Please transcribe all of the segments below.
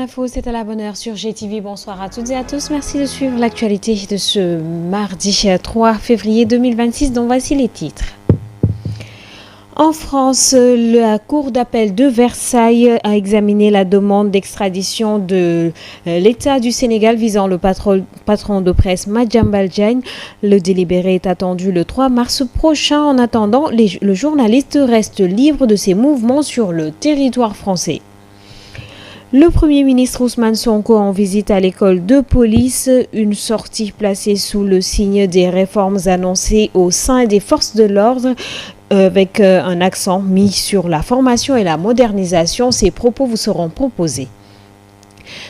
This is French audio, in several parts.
l'info, c'est à la bonne heure sur GTV. Bonsoir à toutes et à tous. Merci de suivre l'actualité de ce mardi 3 février 2026, dont voici les titres. En France, la Cour d'appel de Versailles a examiné la demande d'extradition de l'État du Sénégal visant le patron de presse Madiambal Diagne. Le délibéré est attendu le 3 mars prochain. En attendant, le journaliste reste libre de ses mouvements sur le territoire français. Le Premier ministre Ousmane Sonko en visite à l'école de police, une sortie placée sous le signe des réformes annoncées au sein des forces de l'ordre avec un accent mis sur la formation et la modernisation. Ces propos vous seront proposés.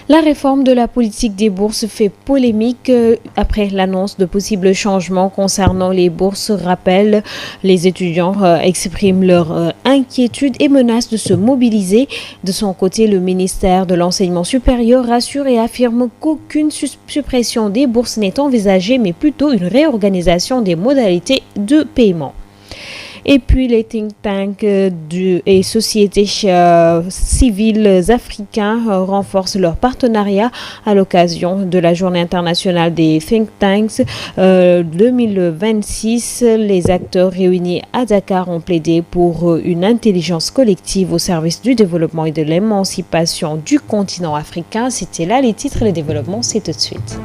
La réforme de la politique des bourses fait polémique après l'annonce de possibles changements concernant les bourses. Rappel, les étudiants expriment leur inquiétude et menacent de se mobiliser. De son côté, le ministère de l'Enseignement supérieur rassure et affirme qu'aucune suppression des bourses n'est envisagée, mais plutôt une réorganisation des modalités de paiement. Et puis les think tanks et sociétés civiles africains renforcent leur partenariat à l'occasion de la Journée internationale des think tanks 2026. Les acteurs réunis à Dakar ont plaidé pour une intelligence collective au service du développement et de l'émancipation du continent africain. C'était là les titres et le développement, c'est tout de suite.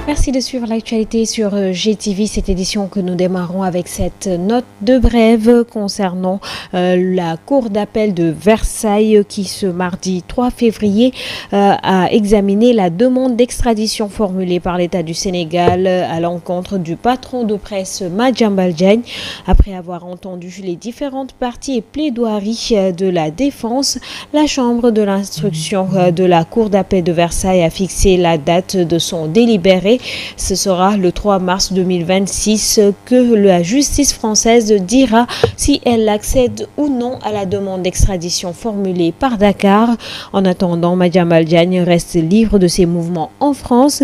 Merci de suivre l'actualité sur GTV, cette édition que nous démarrons avec cette note de brève concernant la Cour d'appel de Versailles qui ce mardi 3 février a examiné la demande d'extradition formulée par l'État du Sénégal à l'encontre du patron de presse Madiambal Diagne. Après avoir entendu les différentes parties et plaidoiries de la défense, la Chambre de l'instruction de la Cour d'appel de Versailles a fixé la date de son délibéré. Ce sera le 3 mars 2026 que la justice française dira si elle accède ou non à la demande d'extradition formulée par Dakar. En attendant, Madiambal Diagne reste libre de ses mouvements en France.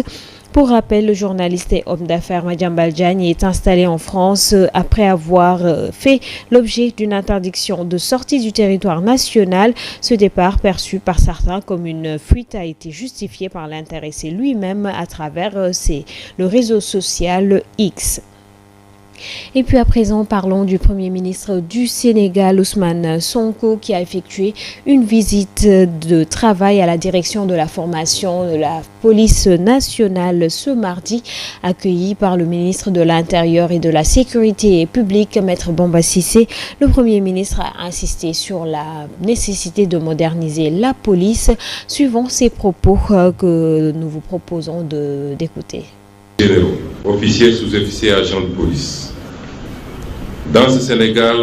Pour rappel, le journaliste et homme d'affaires Madiambal Diagne est installé en France après avoir fait l'objet d'une interdiction de sortie du territoire national. Ce départ, perçu par certains comme une fuite, a été justifié par l'intéressé lui-même à travers le réseau social X. Et puis à présent, parlons du Premier ministre du Sénégal, Ousmane Sonko, qui a effectué une visite de travail à la direction de la formation de la police nationale ce mardi, accueilli par le ministre de l'Intérieur et de la Sécurité publique, Maître Bamba Cissé. Le Premier ministre a insisté sur la nécessité de moderniser la police, suivant ces propos que nous vous proposons d'écouter. Généraux, officiers, sous-officiers, agents de police. Dans ce Sénégal,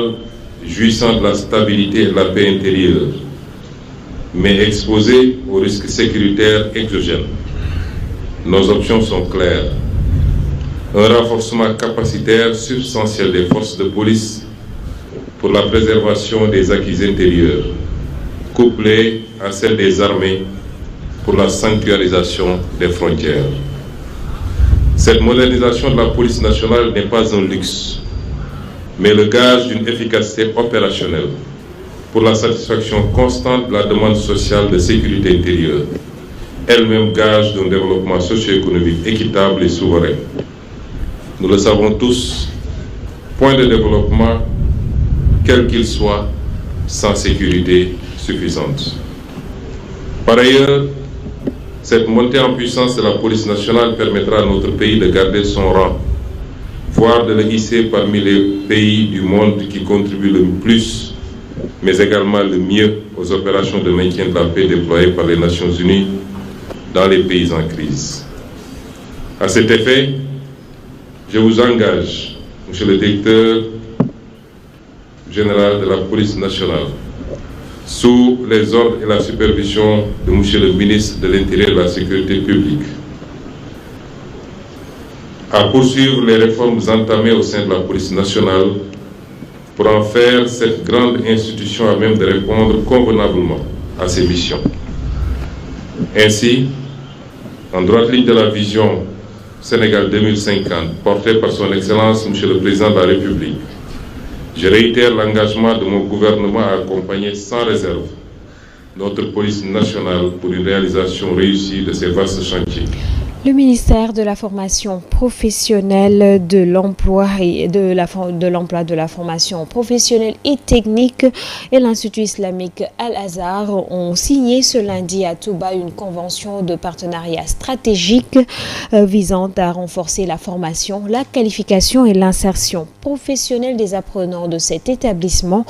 jouissant de la stabilité et de la paix intérieure, mais exposé aux risques sécuritaires exogènes, nos options sont claires. Un renforcement capacitaire substantiel des forces de police pour la préservation des acquis intérieurs, couplé à celle des armées pour la sanctuarisation des frontières. Cette modernisation de la police nationale n'est pas un luxe, mais le gage d'une efficacité opérationnelle pour la satisfaction constante de la demande sociale de sécurité intérieure, elle-même gage d'un développement socio-économique équitable et souverain. Nous le savons tous, point de développement, quel qu'il soit, sans sécurité suffisante. Par ailleurs, cette montée en puissance de la police nationale permettra à notre pays de garder son rang, voire de le hisser parmi les pays du monde qui contribuent le plus, mais également le mieux aux opérations de maintien de la paix déployées par les Nations Unies dans les pays en crise. À cet effet, je vous engage, Monsieur le Directeur général de la police nationale, sous les ordres et la supervision de Monsieur le ministre de l'Intérieur et de la Sécurité publique, à poursuivre les réformes entamées au sein de la police nationale pour en faire cette grande institution à même de répondre convenablement à ses missions. Ainsi, En droite ligne de la vision Sénégal 2050, portée par son Excellence, Monsieur le Président de la République, je réitère l'engagement de mon gouvernement à accompagner sans réserve notre police nationale pour une réalisation réussie de ces vastes chantiers. Le ministère de la formation professionnelle, de l'emploi et de la formation professionnelle et technique et l'Institut islamique Al-Azhar ont signé ce lundi à Touba une convention de partenariat stratégique visant à renforcer la formation, la qualification et l'insertion professionnelle des apprenants de cet établissement.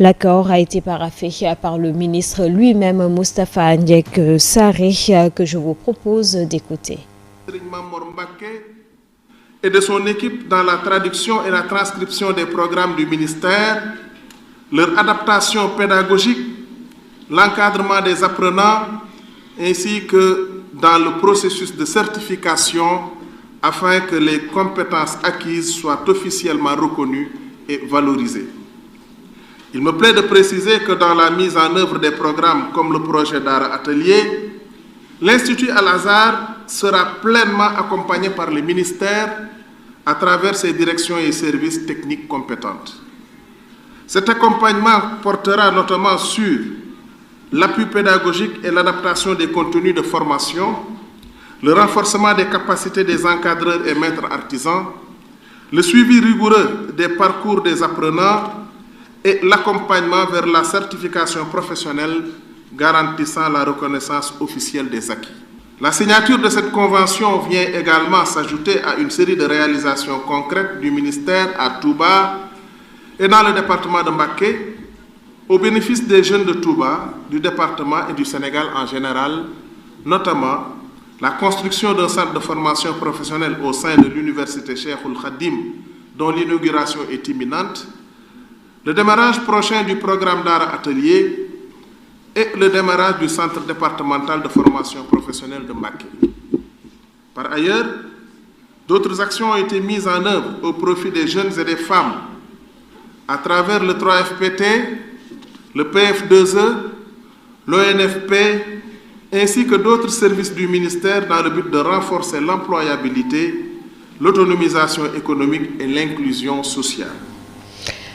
L'accord a été paraphé par le ministre lui-même, Moustapha Ndiek Sarré, que je vous propose d'écouter. Et de son équipe dans la traduction et la transcription des programmes du ministère, leur adaptation pédagogique, l'encadrement des apprenants, ainsi que dans le processus de certification afin que les compétences acquises soient officiellement reconnues et valorisées. Il me plaît de préciser que dans la mise en œuvre des programmes comme le projet Dara Atelier, l'Institut Al-Azhar sera pleinement accompagné par les ministères à travers ses directions et services techniques compétentes. Cet accompagnement portera notamment sur l'appui pédagogique et l'adaptation des contenus de formation, le renforcement des capacités des encadreurs et maîtres artisans, le suivi rigoureux des parcours des apprenants et l'accompagnement vers la certification professionnelle garantissant la reconnaissance officielle des acquis. La signature de cette convention vient également s'ajouter à une série de réalisations concrètes du ministère à Touba et dans le département de Mbacké, au bénéfice des jeunes de Touba, du département et du Sénégal en général, notamment la construction d'un centre de formation professionnelle au sein de l'université Cheikhoul Khadim, dont l'inauguration est imminente, le démarrage prochain du programme Dara Atelier et le démarrage du centre départemental de formation professionnelle de Mbacké. Par ailleurs, d'autres actions ont été mises en œuvre au profit des jeunes et des femmes à travers le 3FPT, le PF2E, l'ONFP, ainsi que d'autres services du ministère dans le but de renforcer l'employabilité, l'autonomisation économique et l'inclusion sociale.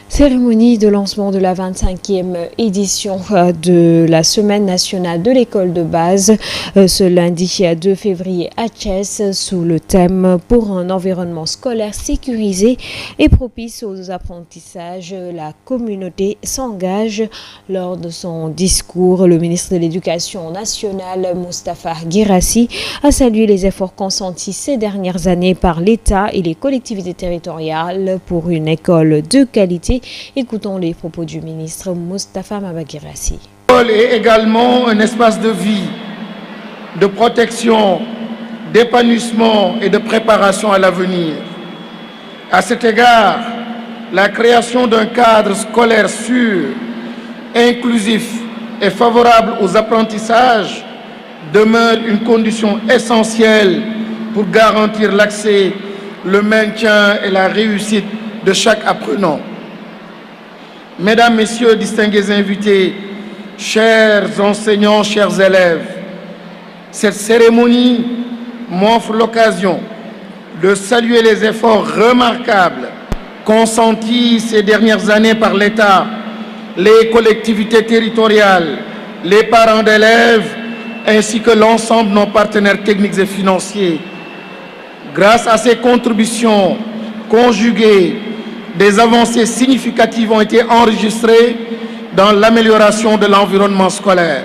Cérémonie de lancement de la 25e édition de la Semaine nationale de l'école de base ce lundi 2 février à Thiès sous le thème « Pour un environnement scolaire sécurisé et propice aux apprentissages, la communauté s'engage ». Lors de son discours, le ministre de l'Éducation nationale, Moustapha Guirassy, a salué les efforts consentis ces dernières années par l'État et les collectivités territoriales pour une école de qualité. Écoutons les propos du ministre Moustapha Guirassy. L'école est également un espace de vie, de protection, d'épanouissement et de préparation à l'avenir. À cet égard, la création d'un cadre scolaire sûr, inclusif et favorable aux apprentissages demeure une condition essentielle pour garantir l'accès, le maintien et la réussite de chaque apprenant. Mesdames, Messieurs, distingués invités, chers enseignants, chers élèves, cette cérémonie m'offre l'occasion de saluer les efforts remarquables consentis ces dernières années par l'État, les collectivités territoriales, les parents d'élèves, ainsi que l'ensemble de nos partenaires techniques et financiers. Grâce à ces contributions conjuguées, des avancées significatives ont été enregistrées dans l'amélioration de l'environnement scolaire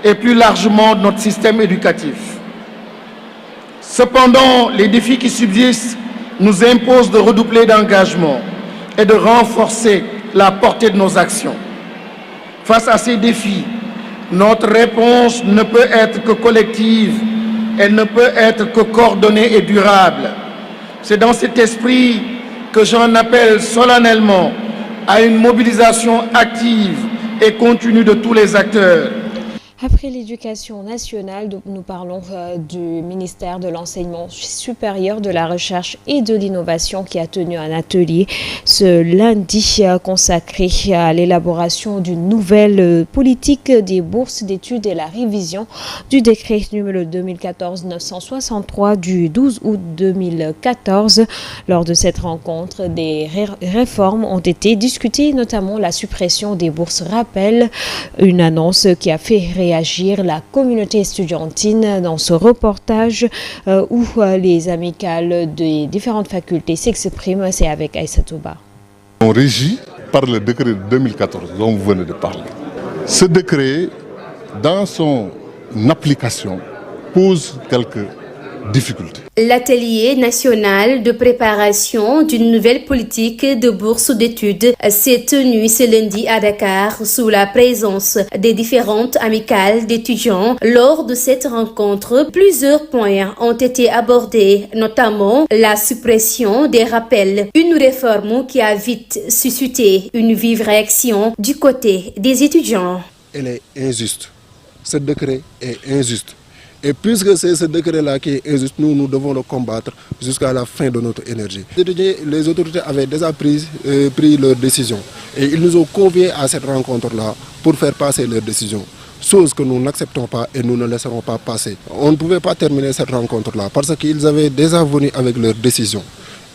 et plus largement de notre système éducatif. Cependant, les défis qui subsistent nous imposent de redoubler d'engagement et de renforcer la portée de nos actions. Face à ces défis, notre réponse ne peut être que collective, elle ne peut être que coordonnée et durable. C'est dans cet esprit que j'en appelle solennellement à une mobilisation active et continue de tous les acteurs. Après l'éducation nationale, nous parlons du ministère de l'Enseignement supérieur, de la Recherche et de l'Innovation qui a tenu un atelier ce lundi consacré à l'élaboration d'une nouvelle politique des bourses d'études et la révision du décret numéro 2014-963 du 12 août 2014. Lors de cette rencontre, des réformes ont été discutées, notamment la suppression des bourses rappel, une annonce qui a fait réagir la communauté estudiantine dans ce reportage où les amicales des différentes facultés s'expriment. C'est avec Aïssatou Ba. On régit par le décret de 2014 dont vous venez de parler. Ce décret, dans son application, pose quelques difficultés. L'atelier national de préparation d'une nouvelle politique de bourse d'études s'est tenu ce lundi à Dakar sous la présence des différentes amicales d'étudiants. Lors de cette rencontre, plusieurs points ont été abordés, notamment la suppression des rappels, une réforme qui a vite suscité une vive réaction du côté des étudiants. Elle est injuste. Ce décret est injuste. Et puisque c'est ce décret-là qui est injuste, nous devons le combattre jusqu'à la fin de notre énergie. Les autorités avaient déjà pris leur décision et ils nous ont conviés à cette rencontre-là pour faire passer leur décision. Chose que nous n'acceptons pas et nous ne laisserons pas passer. On ne pouvait pas terminer cette rencontre-là parce qu'ils avaient déjà venu avec leur décision.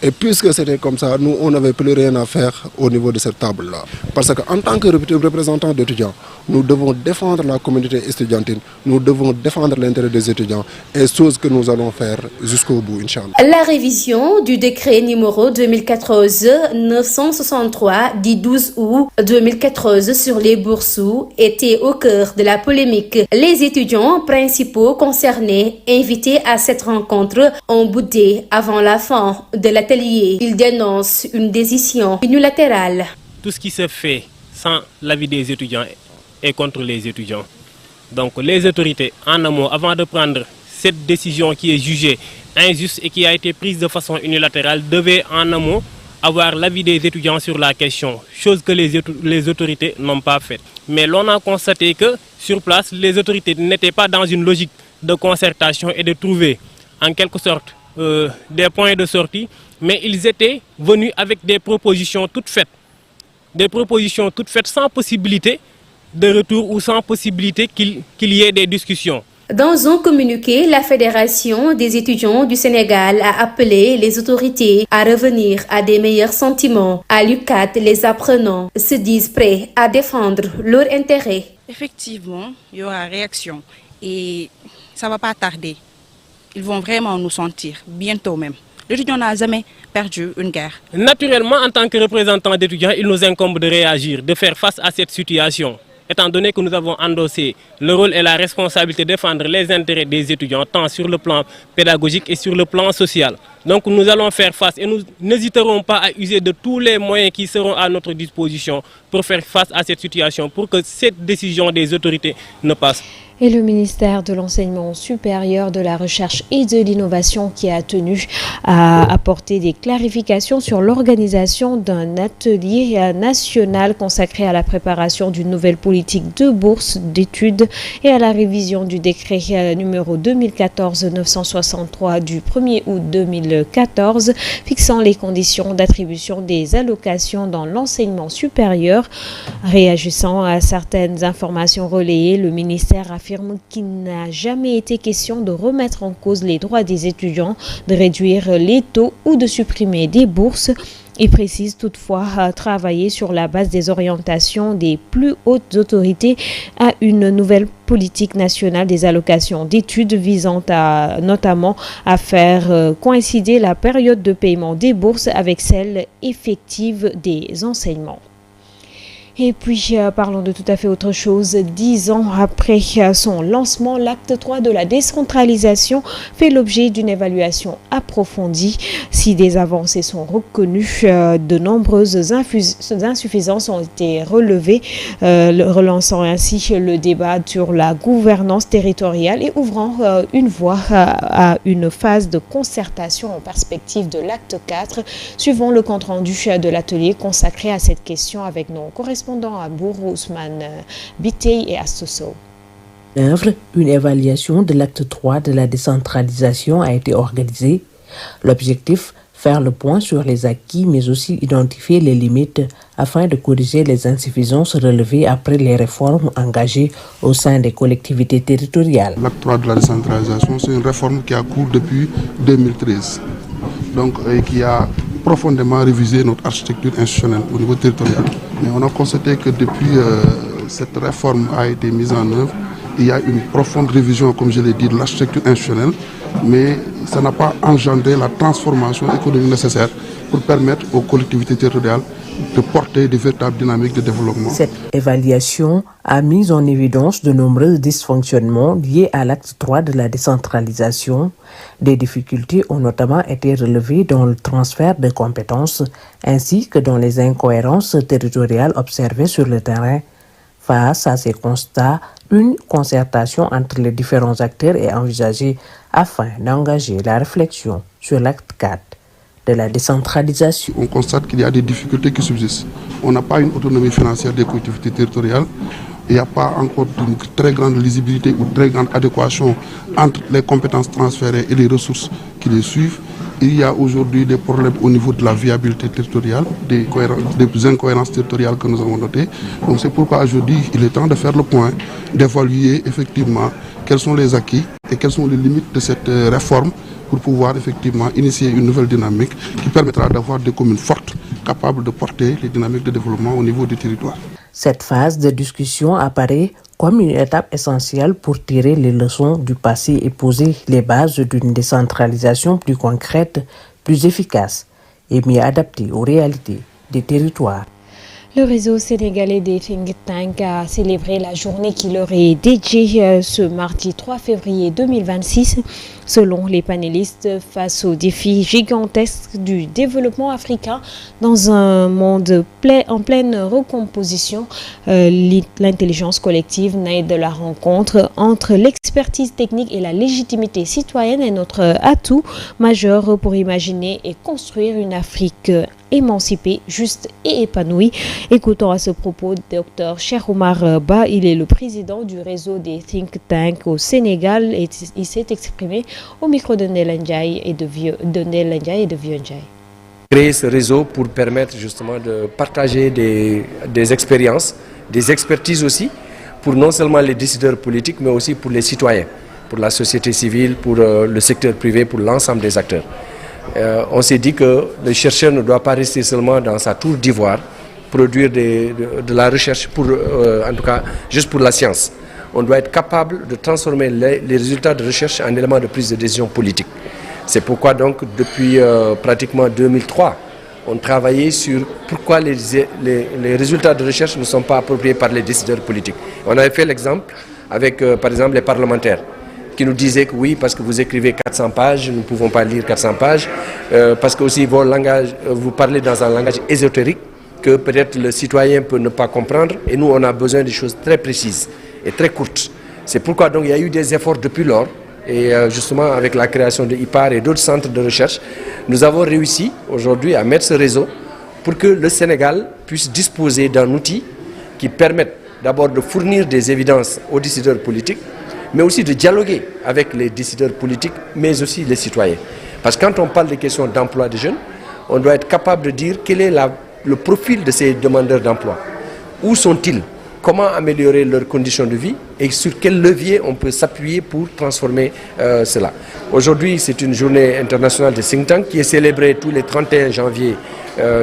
Et puisque c'était comme ça, nous, on n'avait plus rien à faire au niveau de cette table-là. Parce qu'en tant que représentants d'étudiants, nous devons défendre la communauté estudiantine, nous devons défendre l'intérêt des étudiants, et chose que nous allons faire jusqu'au bout, Inch'Allah. La révision du décret numéro 2014-963 du 12 août 2014 sur les bourses était au cœur de la polémique. Les étudiants principaux concernés, invités à cette rencontre, ont boudé avant la fin de l'atelier. Ils dénoncent une décision unilatérale. Tout ce qui se fait sans l'avis des étudiants est contre les étudiants. Donc les autorités en amont, avant de prendre cette décision qui est jugée injuste et qui a été prise de façon unilatérale, devaient en amont avoir l'avis des étudiants sur la question, chose que les autorités n'ont pas faite. Mais l'on a constaté que sur place, les autorités n'étaient pas dans une logique de concertation et de trouver en quelque sorte des points de sortie, mais ils étaient venus avec des propositions toutes faites sans possibilité de retour ou sans possibilité qu'il y ait des discussions. Dans un communiqué, la Fédération des étudiants du Sénégal a appelé les autorités à revenir à des meilleurs sentiments. À l'UCAD, les apprenants se disent prêts à défendre leurs intérêts. Effectivement, il y aura réaction et ça ne va pas tarder. Ils vont vraiment nous sentir, bientôt même. L'étudiant n'a jamais perdu une guerre. Naturellement, en tant que représentant d'étudiants, il nous incombe de réagir, de faire face à cette situation. Étant donné que nous avons endossé le rôle et la responsabilité de défendre les intérêts des étudiants, tant sur le plan pédagogique et sur le plan social. Donc nous allons faire face et nous n'hésiterons pas à user de tous les moyens qui seront à notre disposition pour faire face à cette situation, pour que cette décision des autorités ne passe pas. Et le ministère de l'Enseignement supérieur, de la Recherche et de l'Innovation qui a tenu à apporter des clarifications sur l'organisation d'un atelier national consacré à la préparation d'une nouvelle politique de bourse d'études et à la révision du décret numéro 2014-963 du 1er août 2014 fixant les conditions d'attribution des allocations dans l'enseignement supérieur. Réagissant à certaines informations relayées, le ministère affirme qu'il n'a jamais été question de remettre en cause les droits des étudiants, de réduire les taux ou de supprimer des bourses. Il précise toutefois travailler sur la base des orientations des plus hautes autorités à une nouvelle politique nationale des allocations d'études visant notamment à faire coïncider la période de paiement des bourses avec celle effective des enseignements. Et puis, parlons de tout à fait autre chose. 10 ans après son lancement, l'acte 3 de la décentralisation fait l'objet d'une évaluation approfondie. Si des avancées sont reconnues, de nombreuses insuffisances ont été relevées, relançant ainsi le débat sur la gouvernance territoriale et ouvrant une voie à une phase de concertation en perspective de l'acte 4, suivant le compte-rendu de l'atelier consacré à cette question avec nos correspondants à Bourg, Ousmane Bitey et Astoso. œuvre, une évaluation de l'acte 3 de la décentralisation a été organisée. L'objectif, faire le point sur les acquis, mais aussi identifier les limites afin de corriger les insuffisances relevées après les réformes engagées au sein des collectivités territoriales. L'acte 3 de la décentralisation, c'est une réforme qui a cours depuis 2013, donc qui a profondément révisé notre architecture institutionnelle au niveau territorial. Mais on a constaté que depuis cette réforme a été mise en œuvre, il y a une profonde révision, comme je l'ai dit, de l'architecture institutionnelle, mais ça n'a pas engendré la transformation économique nécessaire pour permettre aux collectivités territoriales de porter de véritables dynamiques de développement. Cette évaluation a mis en évidence de nombreux dysfonctionnements liés à l'acte 3 de la décentralisation. Des difficultés ont notamment été relevées dans le transfert de compétences ainsi que dans les incohérences territoriales observées sur le terrain. Face à ces constats, une concertation entre les différents acteurs est envisagée afin d'engager la réflexion sur l'acte 4 de la décentralisation. On constate qu'il y a des difficultés qui subsistent. On n'a pas une autonomie financière des collectivités territoriales. Il n'y a pas encore une très grande lisibilité ou très grande adéquation entre les compétences transférées et les ressources qui les suivent. Il y a aujourd'hui des problèmes au niveau de la viabilité territoriale, des incohérences territoriales que nous avons notées. Donc c'est pourquoi aujourd'hui, il est temps de faire le point, d'évaluer effectivement quels sont les acquis et quelles sont les limites de cette réforme pour pouvoir effectivement initier une nouvelle dynamique qui permettra d'avoir des communes fortes, capables de porter les dynamiques de développement au niveau du territoire. Cette phase de discussion apparaît comme une étape essentielle pour tirer les leçons du passé et poser les bases d'une décentralisation plus concrète, plus efficace et mieux adaptée aux réalités des territoires. Le réseau sénégalais des think tanks a célébré la journée qui leur est dédiée ce mardi 3 février 2026. Selon les panélistes, face aux défis gigantesques du développement africain dans un monde en pleine recomposition, l'intelligence collective naît de la rencontre entre l'expertise technique et la légitimité citoyenne est notre atout majeur pour imaginer et construire une Afrique émancipée, juste et épanouie. Écoutons à ce propos Dr Cheikh Oumar Ba, il est le président du réseau des think tanks au Sénégal et il s'est exprimé au micro de Ndella Ndiaye et de Vieux Ndiaye. Créer ce réseau pour permettre justement de partager des expériences, des expertises aussi, pour non seulement les décideurs politiques, mais aussi pour les citoyens, pour la société civile, pour le secteur privé, pour l'ensemble des acteurs. On s'est dit que le chercheur ne doit pas rester seulement dans sa tour d'ivoire, produire de la recherche, en tout cas juste pour la science. On doit être capable de transformer les résultats de recherche en éléments de prise de décision politique. C'est pourquoi donc depuis pratiquement 2003, on travaillait sur pourquoi les résultats de recherche ne sont pas appropriés par les décideurs politiques. On avait fait l'exemple avec par exemple les parlementaires qui nous disaient que oui, parce que vous écrivez 400 pages, nous ne pouvons pas lire 400 pages, parce que aussi vous parlez dans un langage ésotérique que peut-être le citoyen peut ne pas comprendre, et nous on a besoin de choses très précises et très courtes. C'est pourquoi donc il y a eu des efforts depuis lors, et justement avec la création de IPAR et d'autres centres de recherche, nous avons réussi aujourd'hui à mettre ce réseau pour que le Sénégal puisse disposer d'un outil qui permette d'abord de fournir des évidences aux décideurs politiques, mais aussi de dialoguer avec les décideurs politiques, mais aussi les citoyens. Parce que quand on parle des questions d'emploi des jeunes, on doit être capable de dire quel est le profil de ces demandeurs d'emploi. Où sont-ils? Comment améliorer leurs conditions de vie et sur quel levier on peut s'appuyer pour transformer cela. Aujourd'hui, c'est une journée internationale de think tank qui est célébrée tous les 31 janvier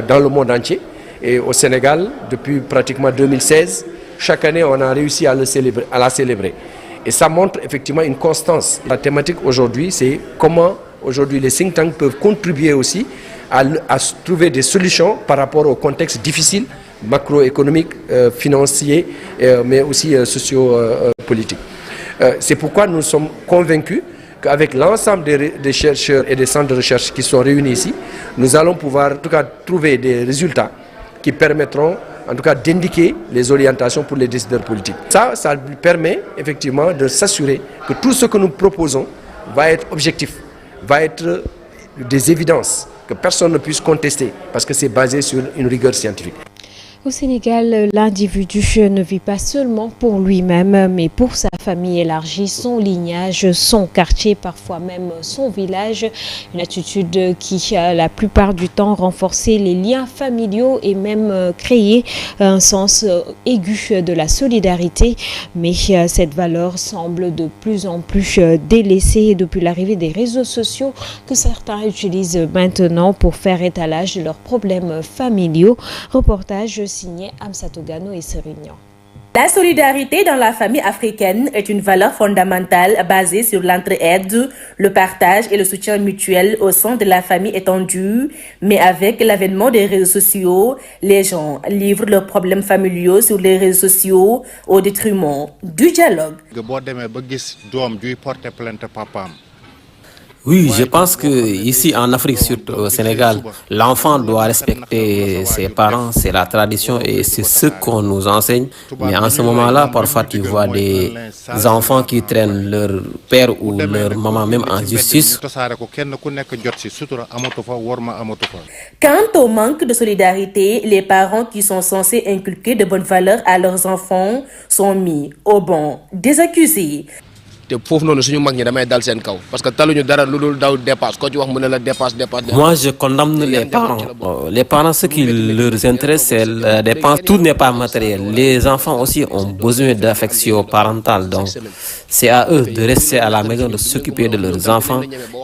dans le monde entier. Et au Sénégal, depuis pratiquement 2016, chaque année, on a réussi à la célébrer. Et ça montre effectivement une constance. La thématique aujourd'hui, c'est comment aujourd'hui les think tanks peuvent contribuer aussi à trouver des solutions par rapport au contexte difficile, macroéconomique, financier, mais aussi socio-politique. C'est pourquoi nous sommes convaincus qu'avec l'ensemble des chercheurs et des centres de recherche qui sont réunis ici, nous allons pouvoir en tout cas trouver des résultats qui permettront en tout cas d'indiquer les orientations pour les décideurs politiques. Ça lui permet effectivement de s'assurer que tout ce que nous proposons va être objectif, va être des évidences que personne ne puisse contester parce que c'est basé sur une rigueur scientifique. Au Sénégal, l'individu ne vit pas seulement pour lui-même, mais pour sa famille élargie, son lignage, son quartier, parfois même son village. Une attitude qui, la plupart du temps, renforçait les liens familiaux et même créait un sens aigu de la solidarité. Mais cette valeur semble de plus en plus délaissée depuis l'arrivée des réseaux sociaux que certains utilisent maintenant pour faire étalage de leurs problèmes familiaux. Reportage signé Amsatou Gano et Serignan. La solidarité dans la famille africaine est une valeur fondamentale basée sur l'entraide, le partage et le soutien mutuel au sein de la famille étendue. Mais avec l'avènement des réseaux sociaux, les gens livrent leurs problèmes familiaux sur les réseaux sociaux au détriment du dialogue. Oui, je pense que ici en Afrique, surtout au Sénégal, l'enfant doit respecter ses parents, c'est la tradition et c'est ce qu'on nous enseigne. Mais en ce moment-là, parfois tu vois des enfants qui traînent leur père ou leur maman même en justice. Quant au manque de solidarité, les parents qui sont censés inculquer de bonnes valeurs à leurs enfants sont mis au banc des accusés. Moi, je condamne les parents. Les parents, ce qui leur intéresse, c'est la dépense. Tout n'est pas matériel. Les enfants aussi ont besoin d'affection parentale. Donc, c'est à eux de rester à la maison, de s'occuper de leurs enfants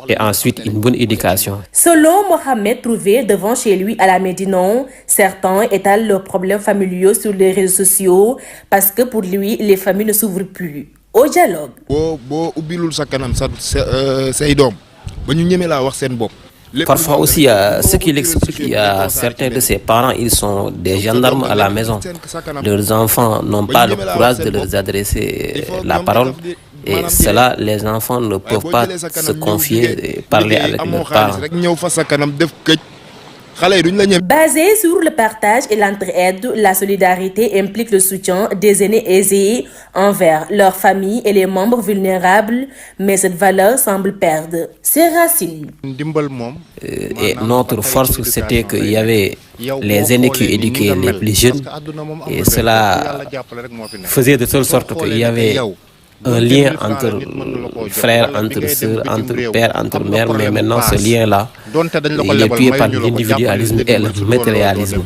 et ensuite une bonne éducation. Selon Mohamed, trouvé devant chez lui à la Médina, certains étalent leurs problèmes familiaux sur les réseaux sociaux parce que pour lui, les familles ne s'ouvrent plus au dialogue. Parfois aussi, ce qu'il explique, il y a certains de ses parents, ils sont des gendarmes à la maison. Leurs enfants n'ont pas le courage de leur adresser la parole. Et cela, les enfants ne peuvent pas se confier et parler avec leurs parents. Basée sur le partage et l'entraide, la solidarité implique le soutien des aînés aisés envers leurs familles et les membres vulnérables, mais cette valeur semble perdre ses racines. Et notre force, c'était qu'il y avait les aînés qui éduquaient les plus jeunes, et cela faisait de telle sorte qu'il y avait un lien entre frères, entre sœurs, entre pères, entre mères, mais maintenant ce lien-là, il est tué par l'individualisme et le matérialisme.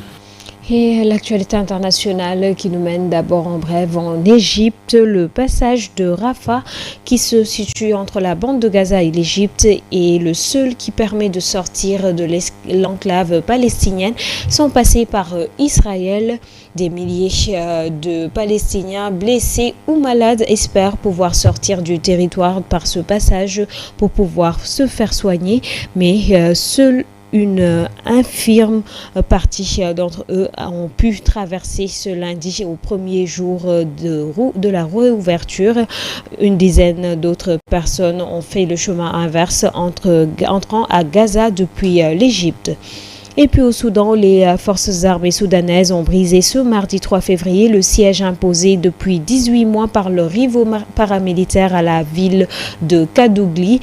Et l'actualité internationale qui nous mène d'abord en bref en Égypte, le passage de Rafah qui se situe entre la bande de Gaza et l'Égypte est le seul qui permet de sortir de l'enclave palestinienne sans passer par Israël. Des milliers de Palestiniens blessés ou malades espèrent pouvoir sortir du territoire par ce passage pour pouvoir se faire soigner, mais seul une infirme partie d'entre eux ont pu traverser ce lundi au premier jour de la réouverture. Une dizaine d'autres personnes ont fait le chemin inverse entrant à Gaza depuis l'Égypte. Et puis au Soudan, les forces armées soudanaises ont brisé ce mardi 3 février le siège imposé depuis 18 mois par leurs rivaux paramilitaires à la ville de Kadougli,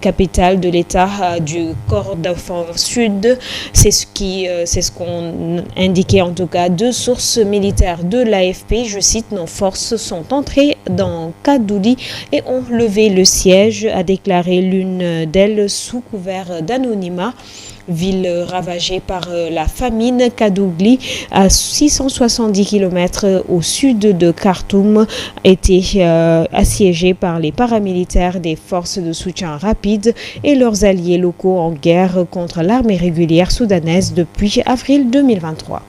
capitale de l'État du Kordofan Sud. C'est ce qu'ont indiqué en tout cas deux sources militaires de l'AFP. Je cite, nos forces sont entrées dans Kadougli et ont levé le siège, a déclaré l'une d'elles sous couvert d'anonymat. Ville ravagée par la famine, Kadougli, à 670 km au sud de Khartoum, était assiégée par les paramilitaires des forces de soutien rapide et leurs alliés locaux en guerre contre l'armée régulière soudanaise depuis avril 2023.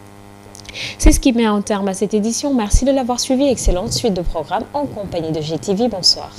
C'est ce qui met un terme à cette édition. Merci de l'avoir suivi. Excellente suite de programmes en compagnie de GTV. Bonsoir.